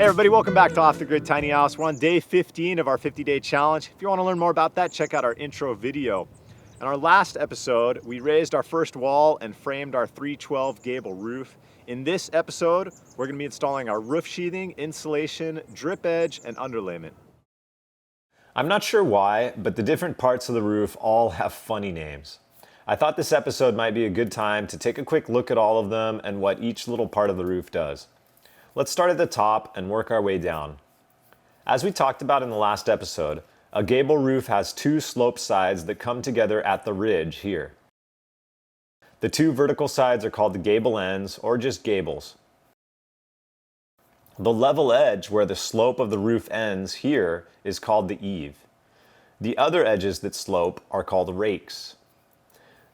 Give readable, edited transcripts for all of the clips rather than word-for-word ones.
Hey everybody, welcome back to Off the Grid Tiny House. We're on day 15 of our 50-day challenge. If you want to learn more about that, check out our intro video. In our last episode, we raised our first wall and framed our 312 gable roof. In this episode, we're going to be installing our roof sheathing, insulation, drip edge, and underlayment. I'm not sure why, but the different parts of the roof all have funny names. I thought this episode might be a good time to take a quick look at all of them and what each little part of the roof does. Let's start at the top and work our way down. As we talked about in the last episode, a gable roof has two sloped sides that come together at the ridge here. The two vertical sides are called the gable ends, or just gables. The level edge where the slope of the roof ends here is called the eave. The other edges that slope are called rakes.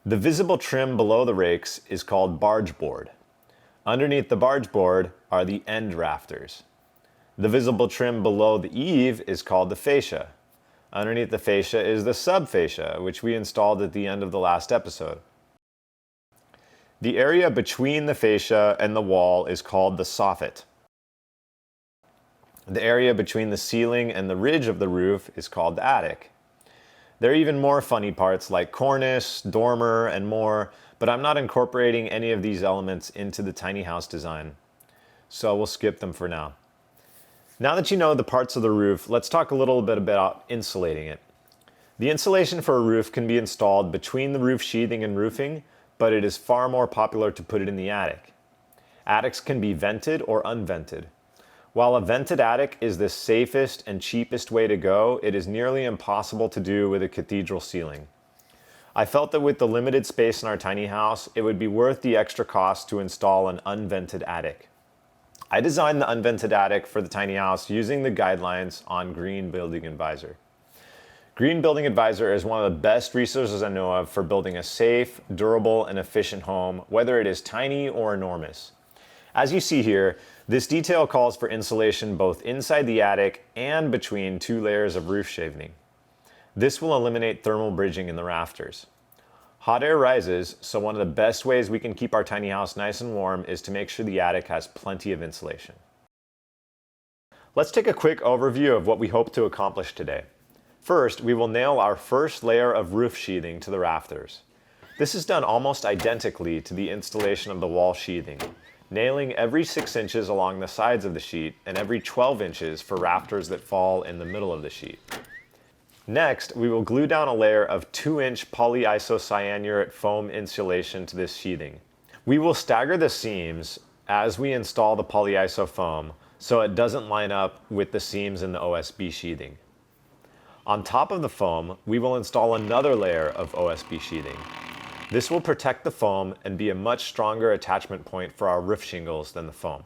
The visible trim below the rakes is called barge board. Underneath the barge board are the end rafters. The visible trim below the eave is called the fascia. Underneath the fascia is the subfascia, which we installed at the end of the last episode. The area between the fascia and the wall is called the soffit. The area between the ceiling and the ridge of the roof is called the attic. There are even more funny parts like cornice, dormer, and more, but I'm not incorporating any of these elements into the tiny house design, so we'll skip them for now. Now that you know the parts of the roof, let's talk a little bit about insulating it. The insulation for a roof can be installed between the roof sheathing and roofing, but it is far more popular to put it in the attic. Attics can be vented or unvented. While a vented attic is the safest and cheapest way to go, it is nearly impossible to do with a cathedral ceiling. I felt that with the limited space in our tiny house, it would be worth the extra cost to install an unvented attic. I designed the unvented attic for the tiny house using the guidelines on Green Building Advisor. Green Building Advisor is one of the best resources I know of for building a safe, durable, and efficient home, whether it is tiny or enormous. As you see here, this detail calls for insulation both inside the attic and between two layers of roof sheathing. This will eliminate thermal bridging in the rafters. Hot air rises, so one of the best ways we can keep our tiny house nice and warm is to make sure the attic has plenty of insulation. Let's take a quick overview of what we hope to accomplish today. First, we will nail our first layer of roof sheathing to the rafters. This is done almost identically to the installation of the wall sheathing, nailing every 6 inches along the sides of the sheet and every 12 inches for rafters that fall in the middle of the sheet. Next, we will glue down a layer of 2-inch Polyiso cyanurate foam insulation to this sheathing. We will stagger the seams as we install the Polyiso foam so it doesn't line up with the seams in the OSB sheathing. On top of the foam, we will install another layer of OSB sheathing. This will protect the foam and be a much stronger attachment point for our roof shingles than the foam.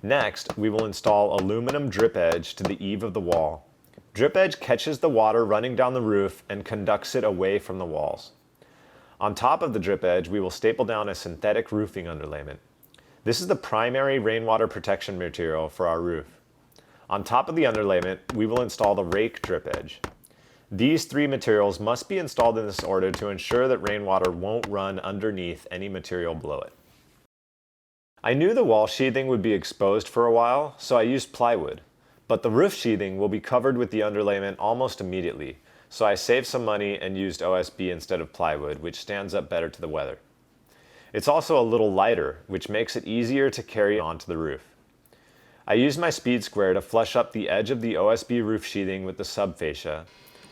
Next, we will install aluminum drip edge to the eave of the wall. Drip edge catches the water running down the roof and conducts it away from the walls. On top of the drip edge, we will staple down a synthetic roofing underlayment. This is the primary rainwater protection material for our roof. On top of the underlayment, we will install the rake drip edge. These three materials must be installed in this order to ensure that rainwater won't run underneath any material below it. I knew the wall sheathing would be exposed for a while, so I used plywood. But the roof sheathing will be covered with the underlayment almost immediately, so I saved some money and used OSB instead of plywood, which stands up better to the weather. It's also a little lighter, which makes it easier to carry onto the roof. I used my speed square to flush up the edge of the OSB roof sheathing with the subfascia,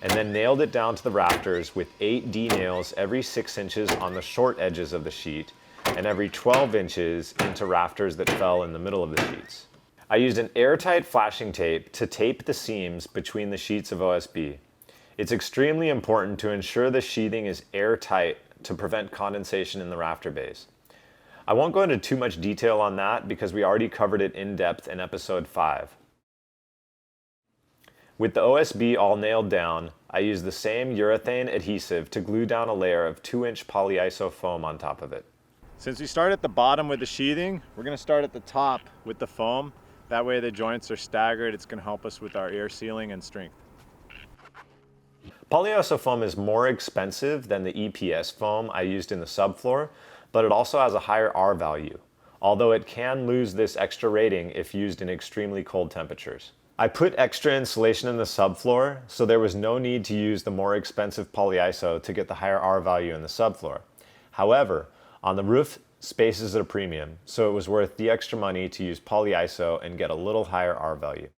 and then nailed it down to the rafters with 8 D-nails every 6 inches on the short edges of the sheet, and every 12 inches into rafters that fell in the middle of the sheets. I used an airtight flashing tape to tape the seams between the sheets of OSB. It's extremely important to ensure the sheathing is airtight to prevent condensation in the rafter base. I won't go into too much detail on that because we already covered it in depth in episode 5. With the OSB all nailed down, I used the same urethane adhesive to glue down a layer of 2-inch Polyiso foam on top of it. Since we start at the bottom with the sheathing, we're going to start at the top with the foam. That way the joints are staggered. It's going to help us with our air sealing and strength. Polyiso foam is more expensive than the EPS foam I used in the subfloor, but it also has a higher R value. although it can lose this extra rating if used in extremely cold temperatures. I put extra insulation in the subfloor, so there was no need to use the more expensive Polyiso to get the higher R value in the subfloor. However, on the roof, space is at a premium, so it was worth the extra money to use Polyiso and get a little higher R value.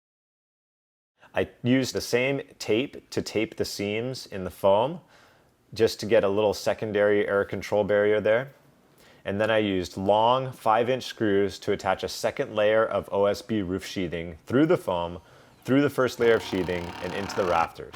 I used the same tape to tape the seams in the foam, just to get a little secondary air control barrier there. And then I used long 5-inch screws to attach a second layer of OSB roof sheathing through the foam, through the first layer of sheathing, and into the rafters.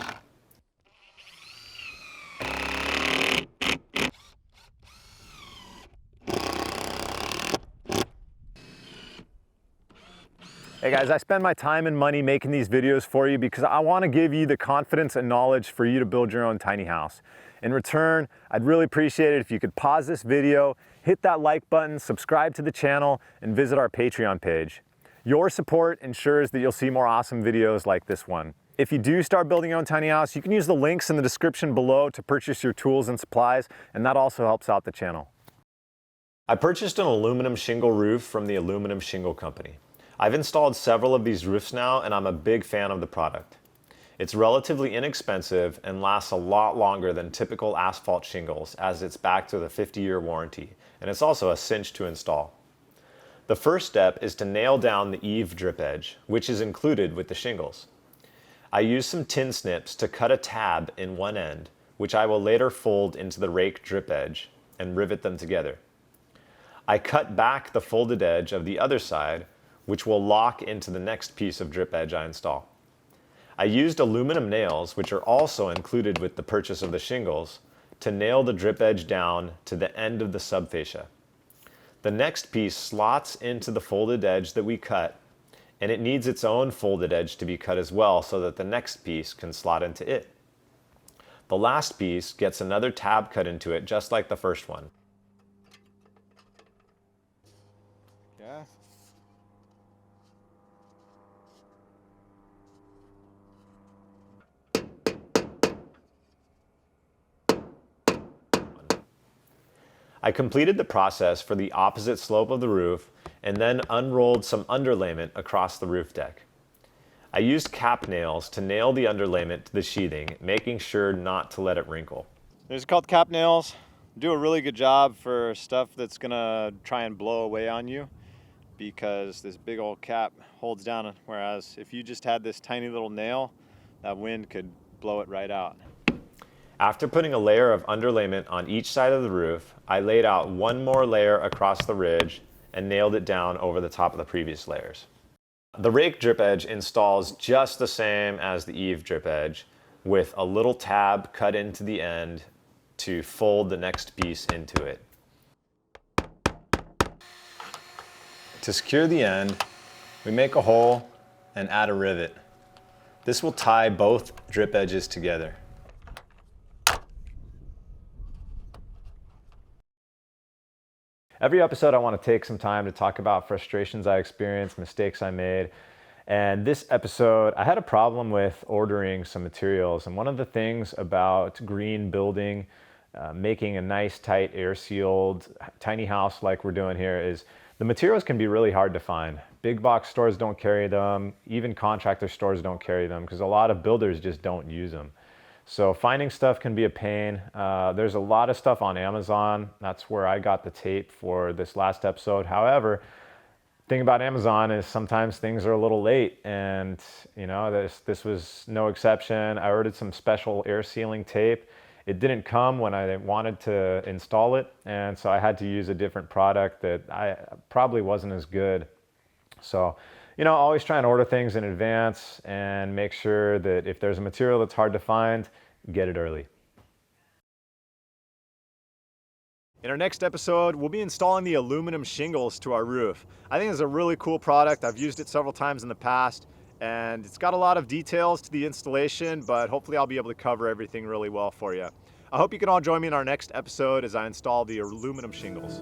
Hey guys, I spend my time and money making these videos for you because I want to give you the confidence and knowledge for you to build your own tiny house. In return, I'd really appreciate it if you could pause this video, hit that like button, subscribe to the channel, and visit our Patreon page. Your support ensures that you'll see more awesome videos like this one. If you do start building your own tiny house, you can use the links in the description below to purchase your tools and supplies, and that also helps out the channel. I purchased an aluminum shingle roof from the Aluminum Shingle Company. I've installed several of these roofs now, and I'm a big fan of the product. It's relatively inexpensive and lasts a lot longer than typical asphalt shingles, as it's backed with a 50-year warranty, and it's also a cinch to install. The first step is to nail down the eave drip edge, which is included with the shingles. I use some tin snips to cut a tab in one end, which I will later fold into the rake drip edge and rivet them together. I cut back the folded edge of the other side, which will lock into the next piece of drip edge I install. I used aluminum nails, which are also included with the purchase of the shingles, to nail the drip edge down to the end of the subfascia. The next piece slots into the folded edge that we cut, and it needs its own folded edge to be cut as well so that the next piece can slot into it. The last piece gets another tab cut into it just like the first one. Yeah. I completed the process for the opposite slope of the roof and then unrolled some underlayment across the roof deck. I used cap nails to nail the underlayment to the sheathing, making sure not to let it wrinkle. These are called cap nails. Do a really good job for stuff that's gonna try and blow away on you, because this big old cap holds down, whereas if you just had this tiny little nail, that wind could blow it right out. After putting a layer of underlayment on each side of the roof, I laid out one more layer across the ridge and nailed it down over the top of the previous layers. The rake drip edge installs just the same as the eave drip edge, with a little tab cut into the end to fold the next piece into it. To secure the end, we make a hole and add a rivet. This will tie both drip edges together. Every episode I want to take some time to talk about frustrations I experienced, mistakes I made. And this episode, I had a problem with ordering some materials. And one of the things about green building, making a nice, tight, air-sealed, tiny house like we're doing here is the materials can be really hard to find. Big box stores don't carry them. Even contractor stores don't carry them because a lot of builders just don't use them. So finding stuff can be a pain. There's a lot of stuff on Amazon. That's where I got the tape for this last episode. However, the thing about Amazon is sometimes things are a little late, and you know, this was no exception. I ordered some special air sealing tape. It didn't come when I wanted to install it, and so I had to use a different product that I probably wasn't as good. So, you know, always try and order things in advance and make sure that if there's a material that's hard to find, get it early. In our next episode, we'll be installing the aluminum shingles to our roof. I think it's a really cool product. I've used it several times in the past, and it's got a lot of details to the installation, but hopefully I'll be able to cover everything really well for you. I hope you can all join me in our next episode as I install the aluminum shingles.